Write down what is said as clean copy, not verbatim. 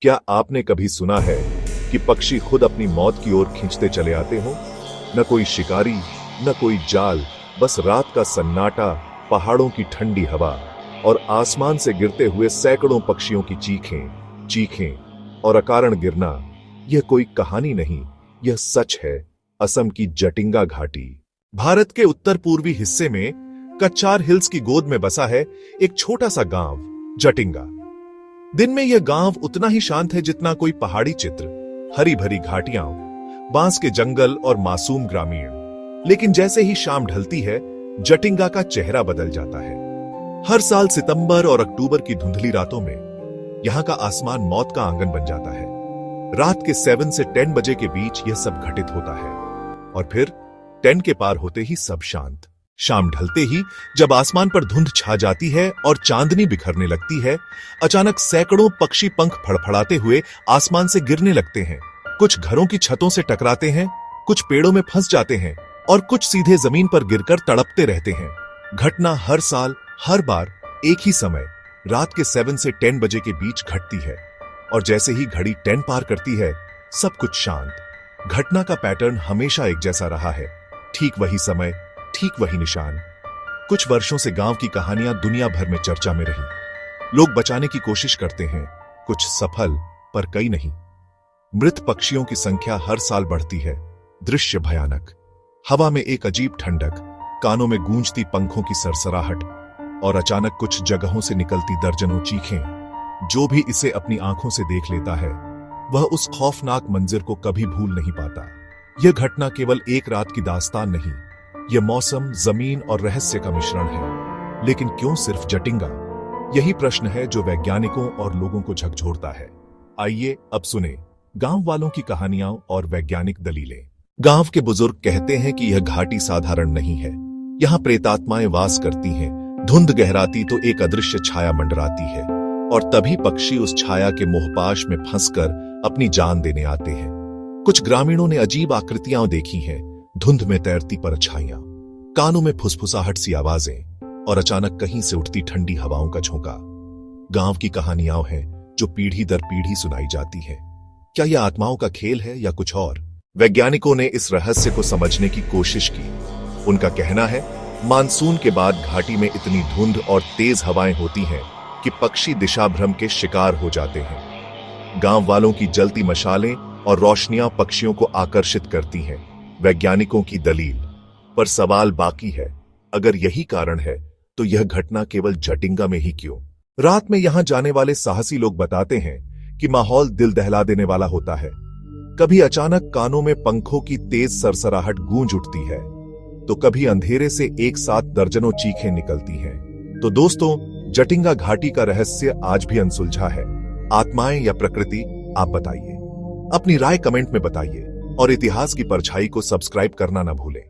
क्या आपने कभी सुना है कि पक्षी खुद अपनी मौत की ओर खींचते चले आते हों? न कोई शिकारी, न कोई जाल, बस रात का सन्नाटा, पहाड़ों की ठंडी हवा और आसमान से गिरते हुए सैकड़ों पक्षियों की चीखें, चीखें और अकारण गिरना। यह कोई कहानी नहीं, यह सच है। असम की जटिंगा घाटी, भारत के उत्तर पूर्वी हिस्से में कच्चार हिल्स की गोद में बसा है एक छोटा सा गांव जटिंगा। दिन में यह गांव उतना ही शांत है जितना कोई पहाड़ी चित्र, हरी भरी घाटियां, बांस के जंगल और मासूम ग्रामीण। लेकिन जैसे ही शाम ढलती है, जटिंगा का चेहरा बदल जाता है। हर साल सितंबर और अक्टूबर की धुंधली रातों में यहां का आसमान मौत का आंगन बन जाता है। रात के 7 से 10 बजे के बीच यह सब घटित होता है और फिर 10 के पार होते ही सब शांत। शाम ढलते ही जब आसमान पर धुंध छा जाती है और चांदनी बिखरने लगती है, अचानक सैकड़ों पक्षी पंख फड़फड़ाते हुए आसमान से गिरने लगते हैं। कुछ घरों की छतों से टकराते हैं, कुछ पेड़ों में फंस जाते हैं और कुछ सीधे जमीन पर गिरकर तड़पते रहते हैं। घटना हर साल, हर बार एक ही समय, रात के 7 से 10 बजे के बीच घटती है और जैसे ही घड़ी 10 पार करती है, सब कुछ शांत। घटना का पैटर्न हमेशा एक जैसा रहा है, ठीक वही समय, ठीक वही निशान। कुछ वर्षों से गांव की कहानियां दुनिया भर में चर्चा में रही। लोग बचाने की कोशिश करते हैं, कुछ सफल पर कई नहीं। मृत पक्षियों की संख्या हर साल बढ़ती है। दृश्य भयानक, हवा में एक अजीब ठंडक, कानों में गूंजती पंखों की सरसराहट और अचानक कुछ जगहों से निकलती दर्जनों चीखें। जो भी इसे अपनी आंखों से देख लेता है, वह उस खौफनाक मंजर को कभी भूल नहीं पाता। यह घटना केवल एक रात की दास्तान नहीं, यह मौसम, जमीन और रहस्य का मिश्रण है। लेकिन क्यों सिर्फ जटिंगा? यही प्रश्न है जो वैज्ञानिकों और लोगों को झकझोरता है। आइए अब सुने गांव वालों की कहानियां और वैज्ञानिक दलीलें। गांव के बुजुर्ग कहते हैं कि यह घाटी साधारण नहीं है। यहाँ प्रेतात्माएं वास करती हैं। धुंध गहराती तो एक अदृश्य छाया मंडराती है और तभी पक्षी उस छाया के मोहपाश में फंसकर अपनी जान देने आते हैं। कुछ ग्रामीणों ने अजीब आकृतियां देखी हैं, धुंध में तैरती परछाइयां, कानों में फुसफुसाहट सी आवाजें और अचानक कहीं से उठती ठंडी हवाओं का झोंका। गांव की कहानियां हैं जो पीढ़ी दर पीढ़ी सुनाई जाती हैं। क्या यह आत्माओं का खेल है या कुछ और? वैज्ञानिकों ने इस रहस्य को समझने की कोशिश की। उनका कहना है, मानसून के बाद घाटी में इतनी धुंध और तेज हवाएं होती हैं कि पक्षी दिशा भ्रम के शिकार हो जाते हैं। गांव वालों की जलती मशालें और रोशनियां पक्षियों को आकर्षित करती हैं। वैज्ञानिकों की दलील, पर सवाल बाकी है। अगर यही कारण है तो यह घटना केवल जटिंगा में ही क्यों? रात में यहां जाने वाले साहसी लोग बताते हैं कि माहौल दिल दहला देने वाला होता है। कभी अचानक कानों में पंखों की तेज सरसराहट गूंज उठती है, तो कभी अंधेरे से एक साथ दर्जनों चीखें निकलती हैं। तो दोस्तों, जटिंगा घाटी का रहस्य आज भी अनसुलझा है। आत्माएं या प्रकृति? आप बताइए। अपनी राय कमेंट में बताइए और इतिहास की परछाई को सब्सक्राइब करना न भूलें।